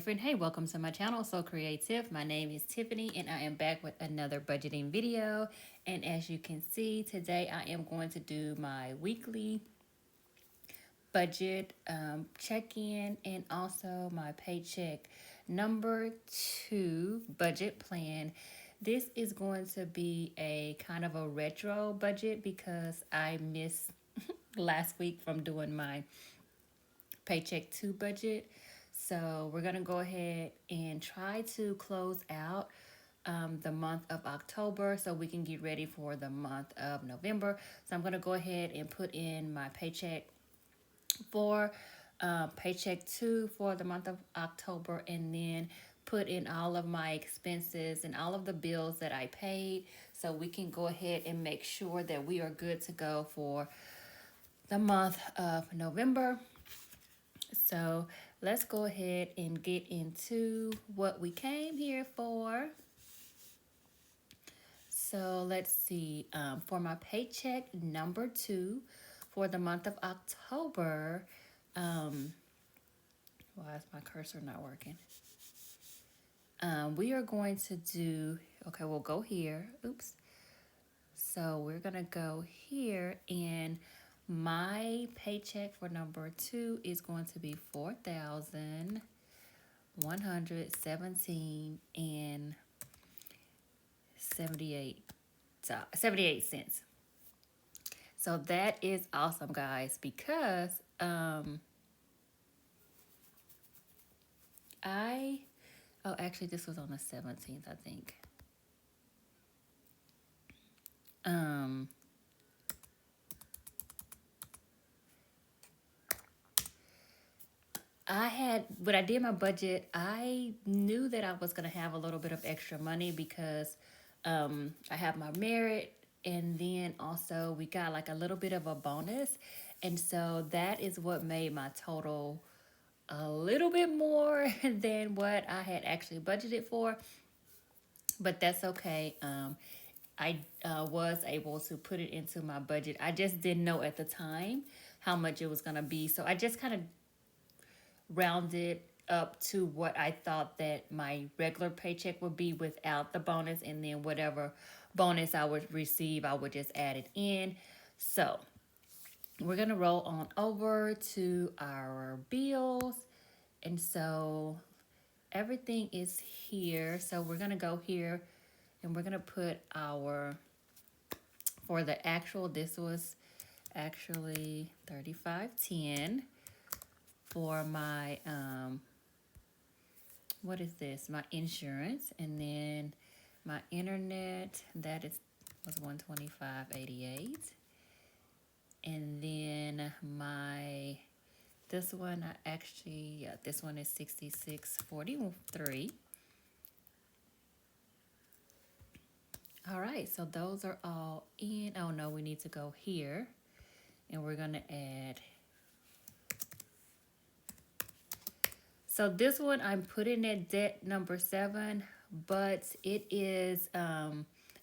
different. Hey, welcome to my channel, So Creative. My name is Tiffany and I am back with another budgeting video. And as you can see, today I am going to do my weekly budget check-in and also my paycheck number 2 budget plan. This is going to be a kind of a retro budget because I missed last week from doing my paycheck 2 budget. So we're going to go ahead and try to close out the month of October so we can get ready for the month of November. So I'm going to go ahead and put in my paycheck for paycheck 2 for the month of October, and then put in all of my expenses and all of the bills that I paid so we can go ahead and make sure that we are good to go for the month of November. So let's go ahead and get into what we came here for. So let's see, for my paycheck number 2 for the month of October, why is my cursor not working? We are going to do, okay, we'll go here. Oops. So we're going to go here, and my paycheck for number 2 is going to be 4,117 and 78 cents. So that is awesome, guys, because actually this was on the 17th, I think. When I did my budget, I knew that I was going to have a little bit of extra money because I have my merit, and then also we got like a little bit of a bonus. And so that is what made my total a little bit more than what I had actually budgeted for. But that's okay. I was able to put it into my budget. I just didn't know at the time how much it was going to be. So I just kind of rounded up to what I thought that my regular paycheck would be without the bonus, and then whatever bonus I would receive, I would just add it in. So we're gonna roll on over to our bills, and so everything is here. So we're gonna go here, and we're gonna put our, for the actual, this was actually 35.10 for my what is this? My insurance, and then my internet, that was 125.88. And then this one, this one is 66.43. All right, so those are all in. Oh no, we need to go here, and we're gonna add. So this one, I'm putting at debt number 7, but it is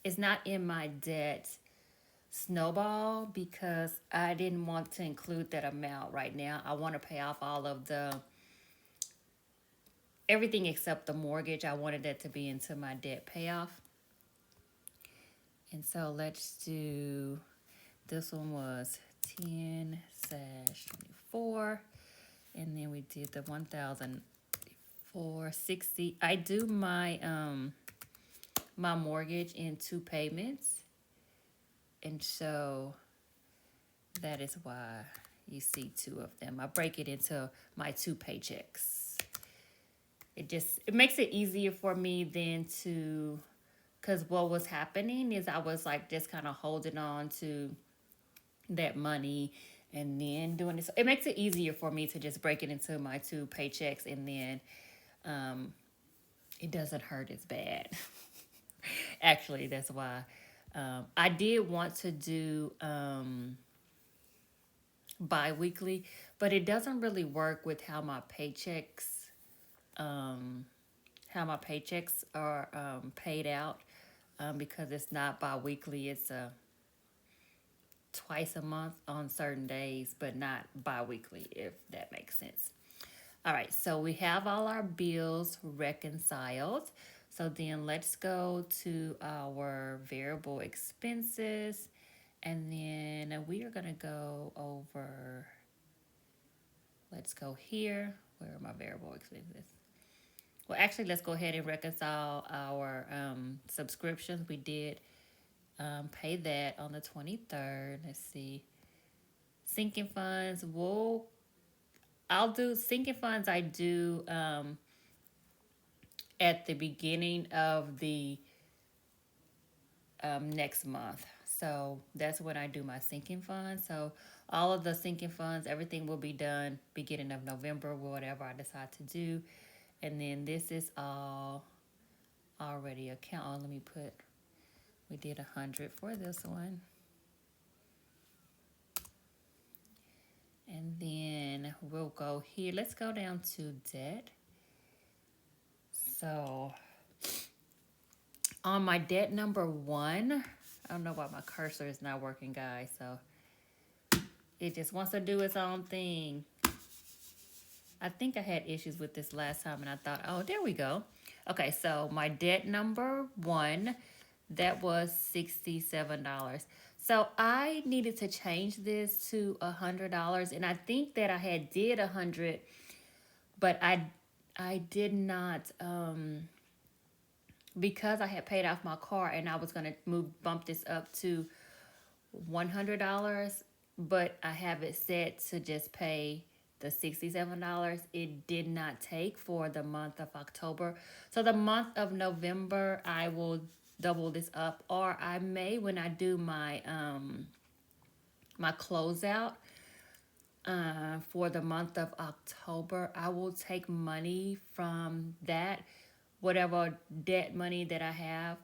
it's not in my debt snowball because I didn't want to include that amount right now. I want to pay off all of everything except the mortgage. I wanted that to be into my debt payoff. And so let's do, this one was 10/24. And then we did the 1,460. I do my my mortgage in 2 payments, and so that is why you see 2 of them. I break it into my 2 paychecks. It makes it easier for me than to, because what was happening is I was like just kind of holding on to that money and then doing this. It makes it easier for me to just break it into my 2 paychecks, and then it doesn't hurt as bad. Actually, that's why I did want to do bi-weekly, but it doesn't really work with how my paychecks are paid out, because it's not bi-weekly. It's twice a month on certain days, but not bi-weekly, if that makes sense. All right, so we have all our bills reconciled. So then let's go to our variable expenses, and then we are gonna go over, let's go here. Where are my variable expenses? Well, actually, let's go ahead and reconcile our subscriptions. We did pay that on the 23rd. Let's see. Sinking funds, I'll do sinking funds. I do at the beginning of the next month. So that's when I do my sinking funds. So all of the sinking funds, everything will be done beginning of November, whatever I decide to do. And then this is all already account. Oh, let me put, we did 100 for this one. And then we'll go here. Let's go down to debt. So on my debt number 1, I don't know why my cursor is not working, guys. So it just wants to do its own thing. I think I had issues with this last time and I thought, oh, there we go. Okay, so my debt number 1, that was $67. So I needed to change this to $100, and I think that I had did 100, but I did not because I had paid off my car and I was gonna bump this up to $100, but I have it set to just pay the $67. It did not take for the month of October. So the month of November, I will double this up, or I may, when I do my my closeout for the month of October, I will take money from that, whatever debt money that I have,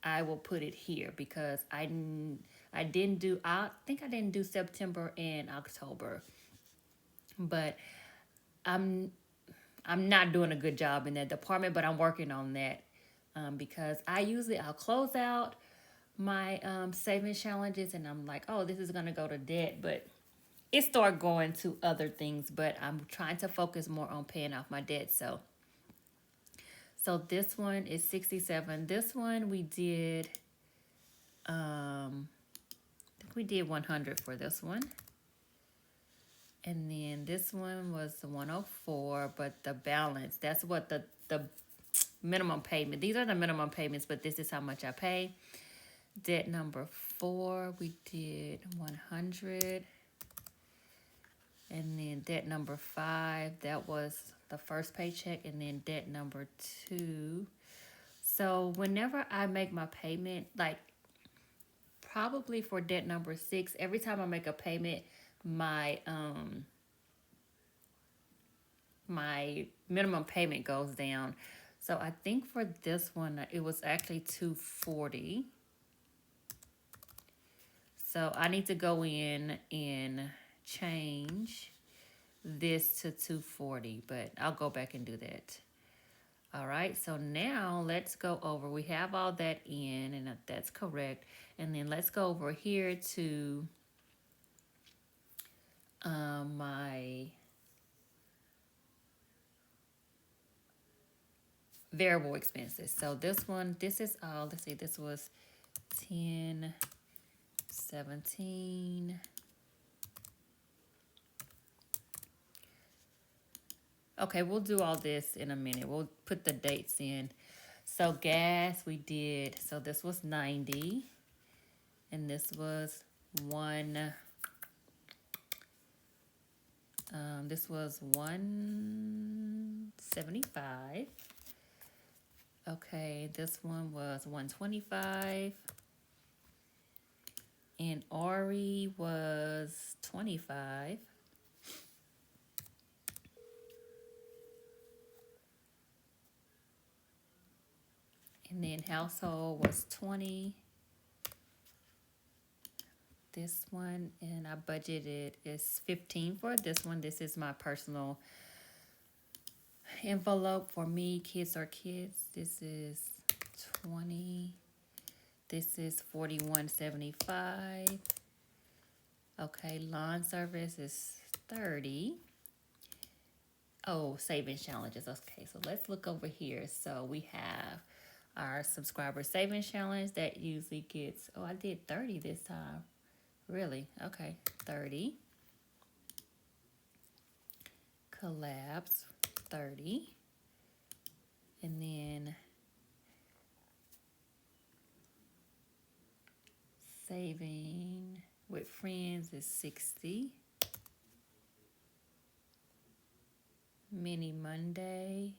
I will put it here because I didn't do, I think I didn't do September and October, but I'm I'm not doing a good job in that department, but I'm working on that because I'll close out my savings challenges and I'm like, oh, this is gonna go to debt, but it start going to other things. But I'm trying to focus more on paying off my debt. So this one is 67. This one we did I think we did 100 for this one. And then this one was 104, but the balance, that's what the minimum payment. These are the minimum payments, but this is how much I pay. Debt number 4, we did 100. And then debt number 5, that was the first paycheck. And then debt number 2. So whenever I make my payment, like probably for debt number 6, every time I make a payment, my my minimum payment goes down. So I think for this one it was actually 240. So I need to go in and change this to 240, but I'll go back and do that. All right, so now let's go over. We have all that in, and that's correct. And then let's go over here to my variable expenses. So this one, this is all, let's see, this was 10, 17. Okay, we'll do all this in a minute. We'll put the dates in. So gas we did, so this was 90. And this was this was 175. Okay, this one was 125. And Ori was 25. And then household was 20. This one, and I budgeted is 15 for this one. This is my personal envelope for me. Kids are kids. This is 20. This is 41.75. Okay, lawn service is 30. Oh, savings challenges. Okay, so let's look over here. So we have our subscriber savings challenge that usually gets, oh, I did 30 this time. Really? Okay, 30. Collabs, 30. And then saving with friends is 60. Mini Monday,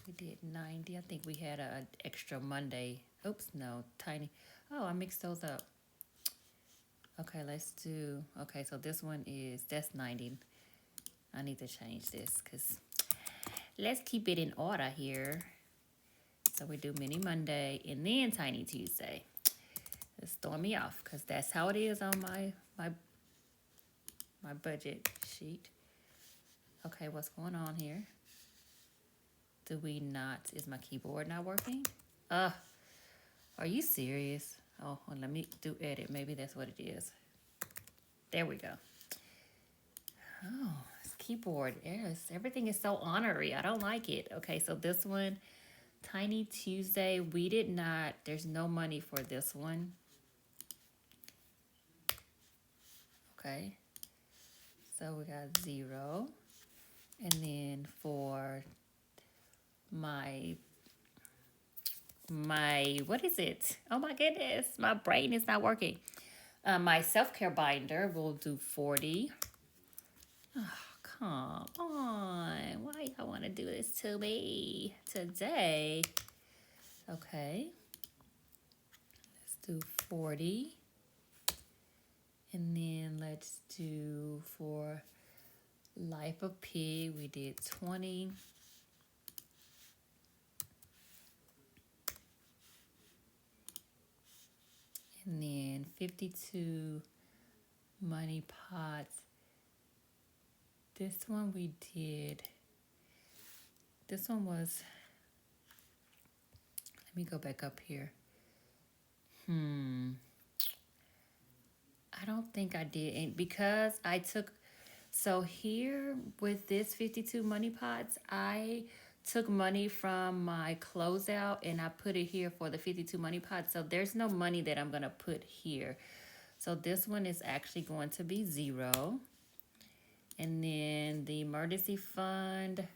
we did 90. I think we had an extra Monday. Oops, no, tiny. Oh, I mixed those up. Okay, let's do, okay, so this one is, that's 90. I need to change this because let's keep it in order here. So we do Mini Monday and then Tiny Tuesday. It's throwing me off because that's how it is on my budget sheet. Okay, what's going on here? Do we not, is my keyboard not working? Are you serious? Oh, well, let me do edit. Maybe that's what it is. There we go. Oh, this keyboard, yes, everything is so ornery. I don't like it. Okay, so this one, Tiny Tuesday, we did not, there's no money for this one. Okay, so we got 0. And then for my, what is it? Oh my goodness, my brain is not working. My self-care binder will do 40. Oh, come on. Why y'all want to do this to me today? Okay. Let's do 40. And then let's do for Life of Pig, we did 20. And then 52 Money Pots. This one we did, this one was, let me go back up here. I don't think I did, and because I took, so here with this 52 Money Pots, I took money from my closeout and I put it here for the 52 Money Pots. So there's no money that I'm gonna put here. So this one is actually going to be 0. And then the emergency fund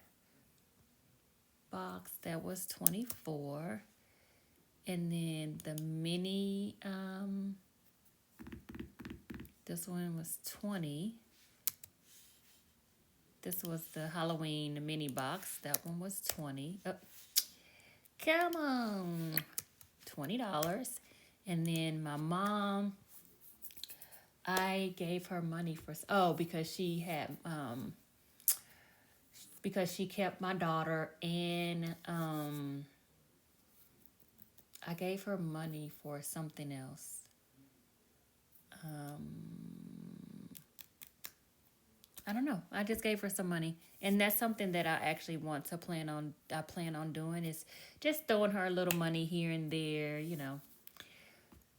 box, that was 24. And then the mini, this one was 20. This was the Halloween mini box. That one was 20. Oh, come on. $20. And then my mom, I gave her money for, oh, because she had, because she kept my daughter, and I gave her money for something else. I don't know. I just gave her some money. And that's something that I actually want to plan on doing, is just throwing her a little money here and there, you know.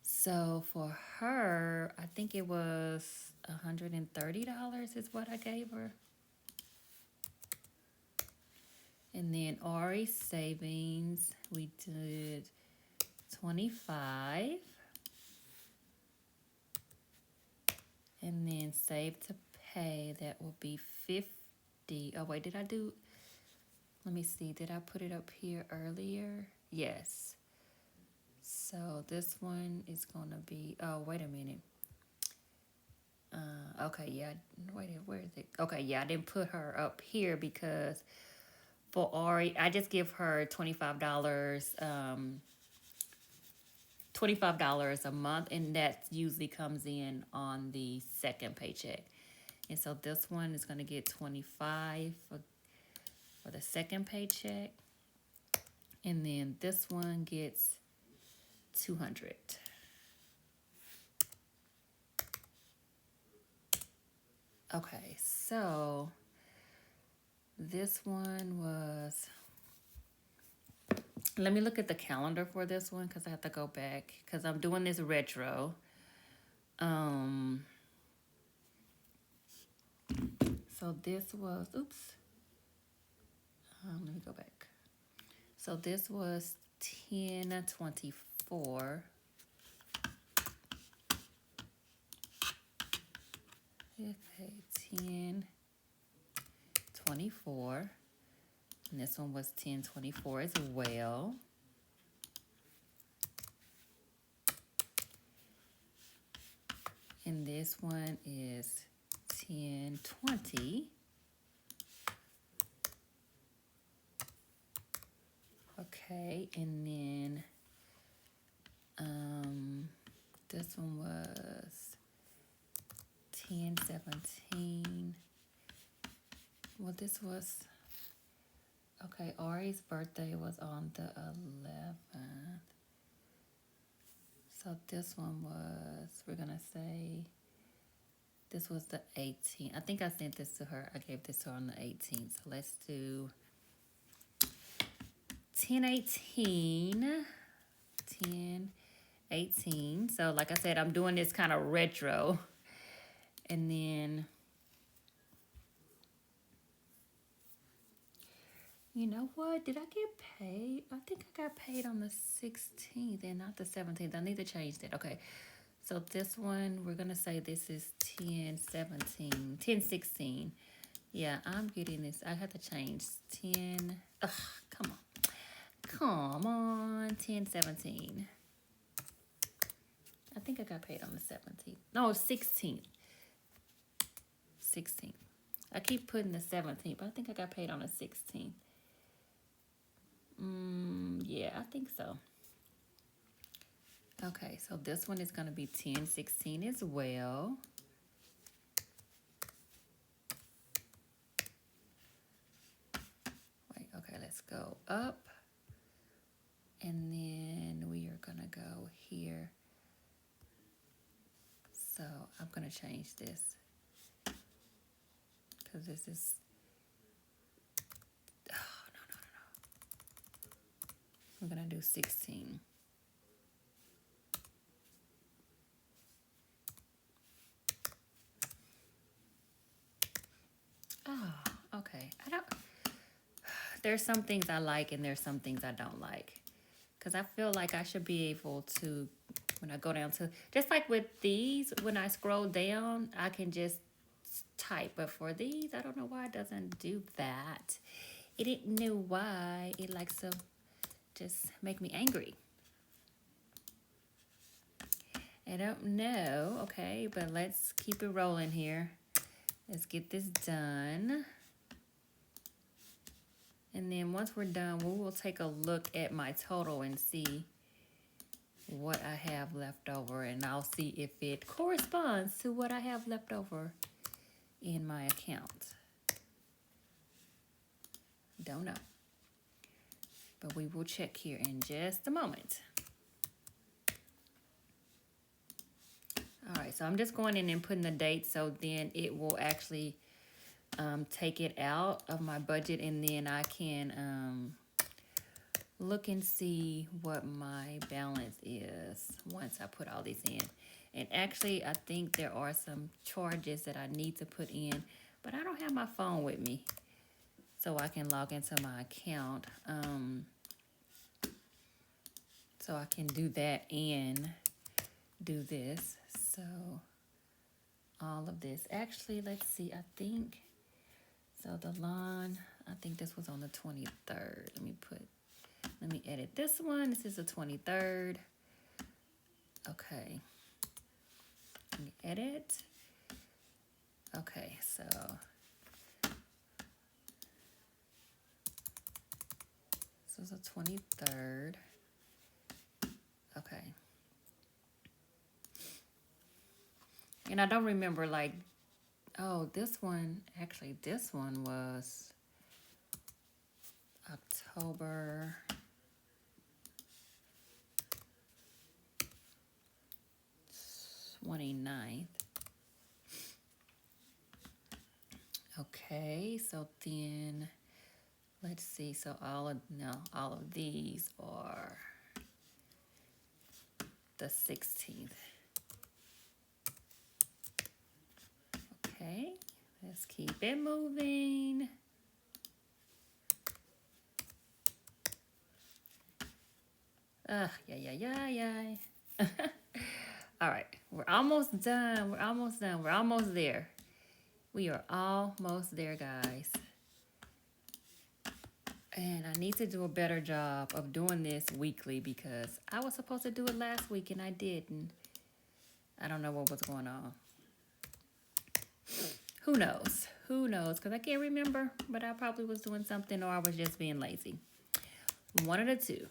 So for her, I think it was $130 is what I gave her. And then Ari savings, we did 25. And then save to pay, that will be 50. Oh wait, did I do, let me see, did I put it up here earlier? Yes. So this one is gonna be, oh, wait a minute. Okay, yeah, wait, where is it? Okay, yeah, I didn't put her up here because for Ari, I just give her $25, $25 a month, and that usually comes in on the second paycheck. And so this one is gonna get 25 for the second paycheck. And then this one gets 200. Okay, so this one was, let me look at the calendar for this one because I have to go back because I'm doing this retro. So this was, oops, let me go back. So this was 1024. Okay, 1024. And this one was 1024 as well. And this one is 1020. Okay, and then this one was 1017. Well, this was, okay, Ari's birthday was on the 11th. So this one was, we're gonna say, this was the 18th. I think I sent this to her. I gave this to her on the 18th. So let's do 1018. 1018. So like I said, I'm doing this kind of retro. And then, you know what? Did I get paid? I think I got paid on the 16th and not the 17th. I need to change that. Okay. So this one, we're going to say this is 1017, 1016. Yeah, I'm getting this. I have to change 10. Ugh, come on. Come on. 1017. I think I got paid on the 17th. No, 16th. 16th. I keep putting the 17th, but I think I got paid on the 16th. Yeah, I think so. Okay, so this one is going to be 1016 as well. Wait, okay, let's go up. And then we are going to go here. So I'm going to change this. Because this is, oh, no. We're going to do 16. Oh, okay. There's some things I like and there's some things I don't like. Because I feel like I should be able to, when I go down to, just like with these, when I scroll down, I can just type. But for these, I don't know why it doesn't do that. It didn't know why it likes to just make me angry. I don't know. Okay, but let's keep it rolling here. Let's get this done. And then once we're done, we will take a look at my total and see what I have left over. And I'll see if it corresponds to what I have left over in my account. Don't know. But we will check here in just a moment. All right, so I'm just going in and putting the date so then it will actually take it out of my budget, and then I can look and see what my balance is once I put all these in. And actually, I think there are some charges that I need to put in, but I don't have my phone with me, so I can log into my account. So I can do that and do this. So all of this. Actually, let's see. I think, so the line, I think this was on the 23rd. Let me edit this one. This is the 23rd. Okay. Let me edit. Okay, so this is the 23rd. Okay. And I don't remember, like, oh, this one was October 29th. Okay, so then let's see. So all of these are the 16th. Okay, let's keep Keep it moving. Yeah. All right, we're almost done. We're almost done. We're almost there. We are almost there, guys. And I need to do a better job of doing this weekly because I was supposed to do it last week and I didn't. I don't know what was going on. Who knows? Who knows? Because I can't remember, but I probably was doing something or I was just being lazy. One of the two.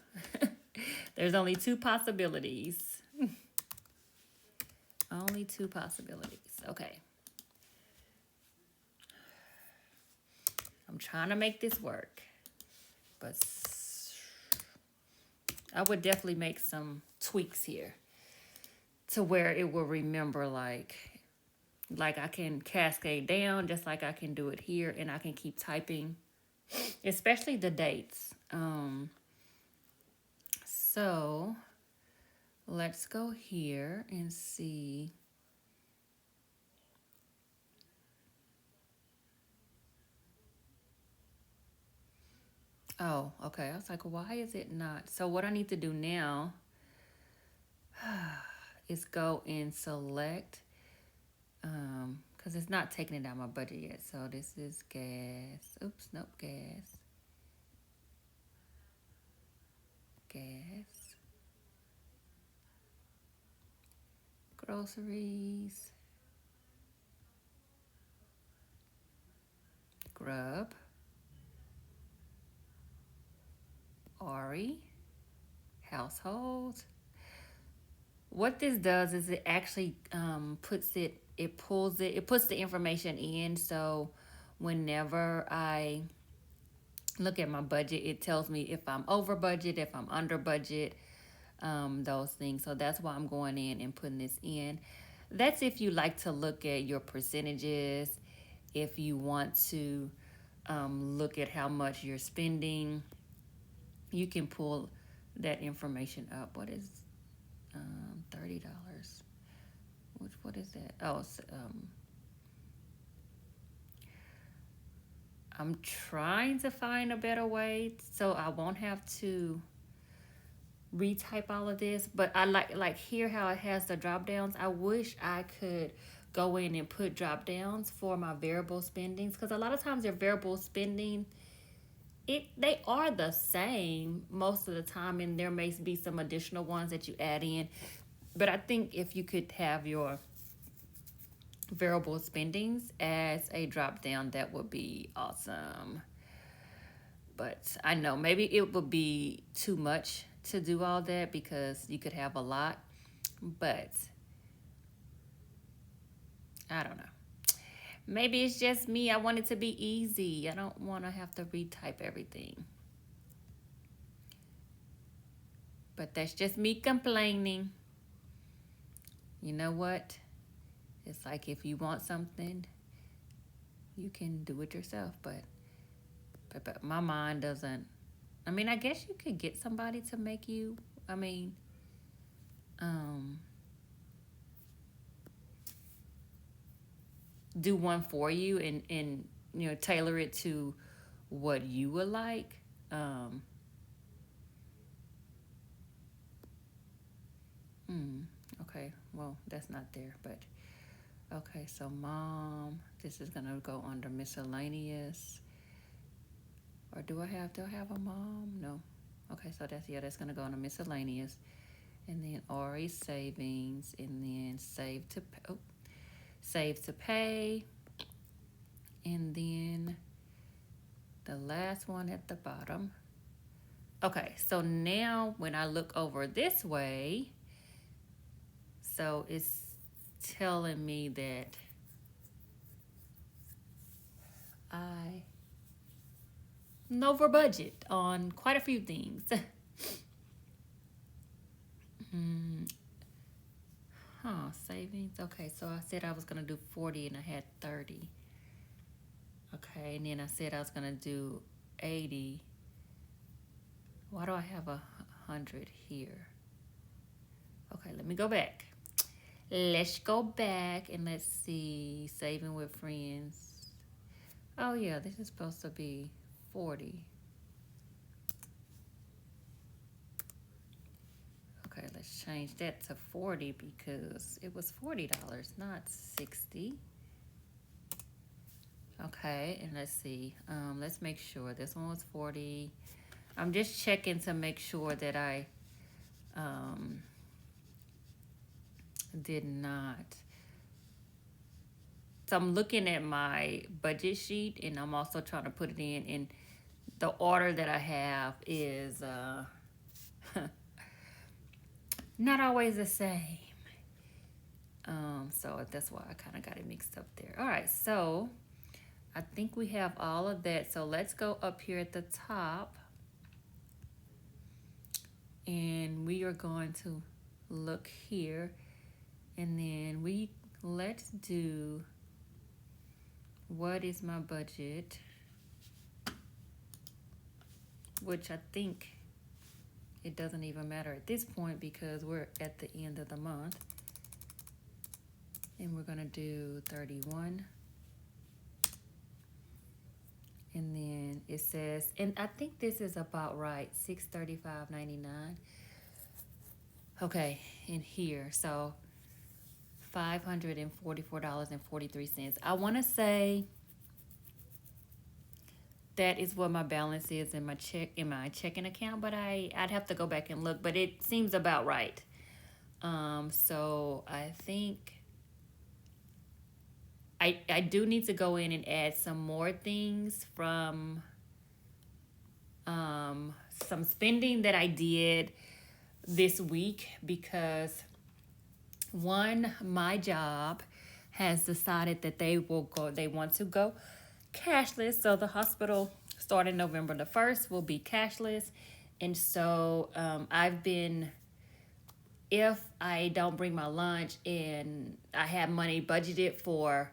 There's only two possibilities. Only two possibilities. Okay. I'm trying to make this work. But I would definitely make some tweaks here to where it will remember like I can cascade down just like I can do it here and I can keep typing, especially the dates. So let's go here and see. Oh, okay. I was like, why is it not? So what I need to do now is go and select, because it's not taking it out my budget yet. So this is gas. Oops, nope, gas. Gas. Groceries. Grub. Ari. Household. What this does is it actually it puts the information in. So whenever I look at my budget, it tells me if I'm over budget, if I'm under budget, those things. So that's why I'm going in and putting this in. That's if you like to look at your percentages, if you want to look at how much you're spending, you can pull that information up. What is $30? What is that? Oh, I'm trying to find a better way so I won't have to retype all of this. But I like here how it has the drop downs. I wish I could go in and put drop downs for my variable spendings because a lot of times your variable spending they are the same most of the time, and there may be some additional ones that you add in. But I think if you could have your variable spendings as a drop down, that would be awesome. But I know maybe it would be too much to do all that because you could have a lot. But I don't know. Maybe it's just me. I want it to be easy. I don't want to have to retype everything. But that's just me complaining. You know what? It's like if you want something, you can do it yourself. But my mind doesn't. I mean, I guess you could get somebody to make you. I mean, do one for you and tailor it to what you would like. Okay, well, that's not there, but okay, so mom, this is gonna go under miscellaneous. Or do I have a mom? No. Okay, so that's gonna go under miscellaneous. And then RE savings, and then save to pay. And then the last one at the bottom. Okay, so now when I look over this way, so it's telling me that I'm over budget on quite a few things. Savings. Okay, so I said I was gonna do 40 and I had 30. Okay, and then I said I was gonna do 80. Why do I have 100 here? Okay, let me go back. Let's go back and let's see. Saving with friends. Oh yeah, this is supposed to be 40. Okay, let's change that to 40 because it was $40, not 60. Okay, and let's see. Let's make sure this one was 40. I'm just checking to make sure that I um, did not. So I'm looking at my budget sheet and I'm also trying to put it in. And the order that I have is not always the same. So that's why I kind of got it mixed up there. All right, so I think we have all of that. So let's go up here at the top and we are going to look here and then let's do what is my budget, which I think it doesn't even matter at this point because we're at the end of the month. And we're gonna do 31. And then it says, and I think this is about right, $635.99. Okay, in here, so $544.43. I wanna say that is what my balance is in my checking account, but I'd have to go back and look, but it seems about right. So I think I do need to go in and add some more things from some spending that I did this week because one, my job has decided that they want to go cashless. So the hospital starting November the 1st will be cashless. And so I've been, if I don't bring my lunch and I have money budgeted for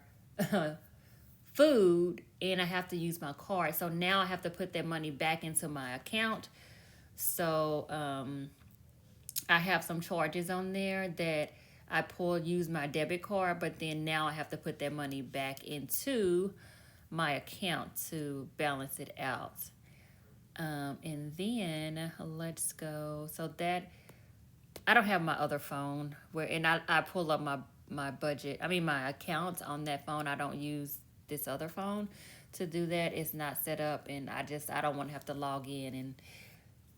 food and I have to use my card. So now I have to put that money back into my account. So I have some charges on there that use my debit card, but then now I have to put that money back into my account to balance it out. And then let's go. So that I don't have my other phone and I pull up my budget. I mean my accounts on that phone. I don't use this other phone to do that. It's not set up and I don't want to have to log in and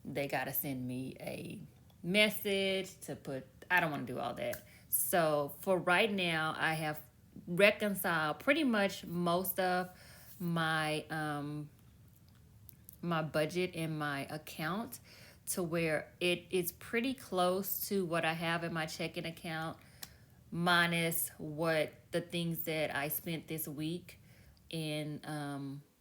they gotta send me a message to put. I don't want to do all that. So for right now, I have reconciled pretty much most of my my budget in my account to where it is pretty close to what I have in my checking account minus what the things that I spent this week and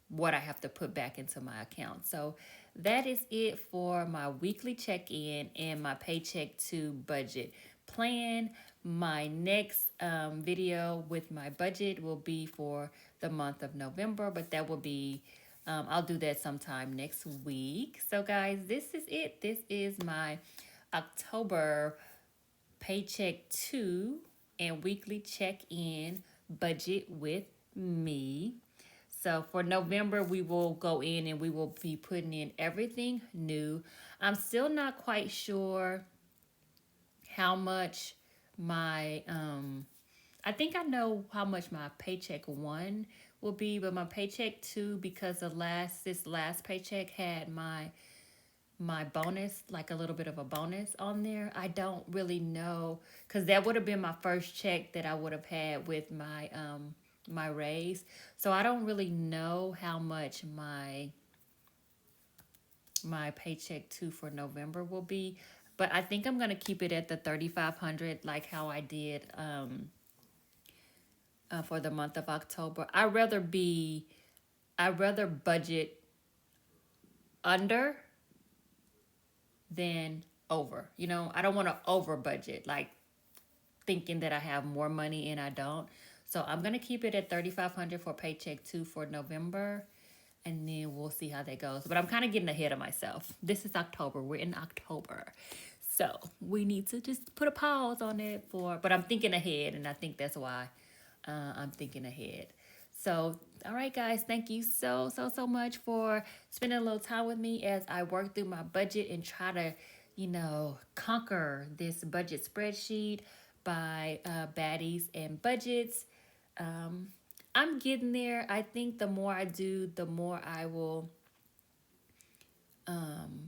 what I have to put back into my account. So that is it for my weekly check-in and my paycheck to budget plan. My next video with my budget will be for the month of November, but that will be I'll do that sometime next week. So guys, this is it. This is my October paycheck to and weekly check-in budget with me. So for November, we will go in and we will be putting in everything new. I'm still not quite sure how much my I think I know how much my paycheck one will be, but my paycheck two, because this last paycheck had my bonus, like a little bit of a bonus on there. I don't really know because that would have been my first check that I would have had with my raise. So I don't really know how much my paycheck two for November will be, but I think I'm gonna keep it at the 3,500 like how I did for the month of October. I'd rather budget under than over. You know, I don't want to over budget, like thinking that I have more money and I don't. So I'm gonna keep it at 3,500 for paycheck two for November, and then we'll see how that goes. But I'm kind of getting ahead of myself. This is October. We're in October, so we need to just put a pause on it but I'm thinking ahead, and I think that's why I'm thinking ahead. So, all right, guys, thank you so much for spending a little time with me as I work through my budget and try to, conquer this budget spreadsheet by baddies and budgets. Um, I'm getting there. I think the more I do, the more I will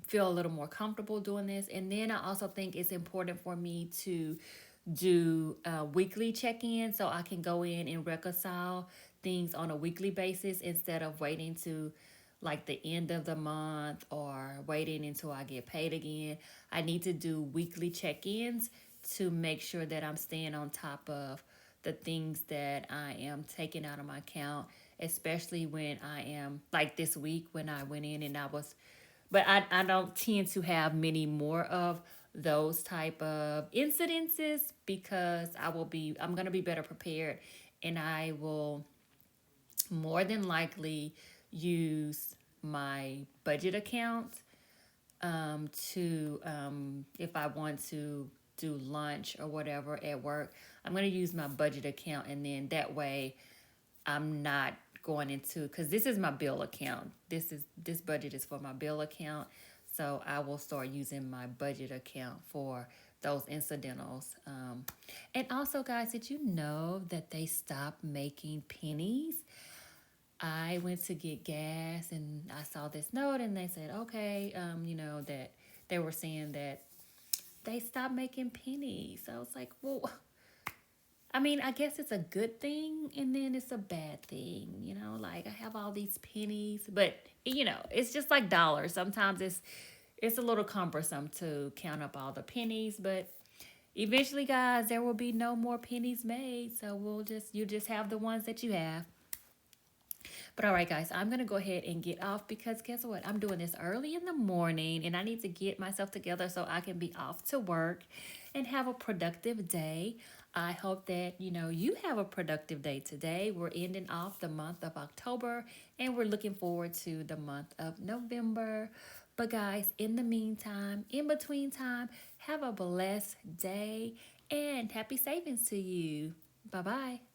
feel a little more comfortable doing this. And then I also think it's important for me to do weekly check-in so I can go in and reconcile things on a weekly basis instead of waiting to like the end of the month or waiting until I get paid again. I need to do weekly check-ins to make sure that I'm staying on top of the things that I am taking out of my account, especially when I am like this week when I went in and I was, but I don't tend to have many more of those type of incidences because I'm going to be better prepared, and I will more than likely use my budget account to if I want to do lunch or whatever at work, I'm going to use my budget account, and then that way I'm not going into, because this is my bill account. This budget is for my bill account. So I will start using my budget account for those incidentals. And also, guys, did you know that they stopped making pennies? I went to get gas and I saw this note and they said, okay, that they were saying that they stopped making pennies. So I was like, well, I mean, I guess it's a good thing and then it's a bad thing, like I have all these pennies, but it's just like dollars. Sometimes it's a little cumbersome to count up all the pennies, but eventually, guys, there will be no more pennies made. So you just have the ones that you have. But all right, guys, I'm going to go ahead and get off because guess what? I'm doing this early in the morning and I need to get myself together so I can be off to work and have a productive day. I hope that, you have a productive day today. We're ending off the month of October and we're looking forward to the month of November. But guys, in the meantime, in between time, have a blessed day and happy savings to you. Bye bye.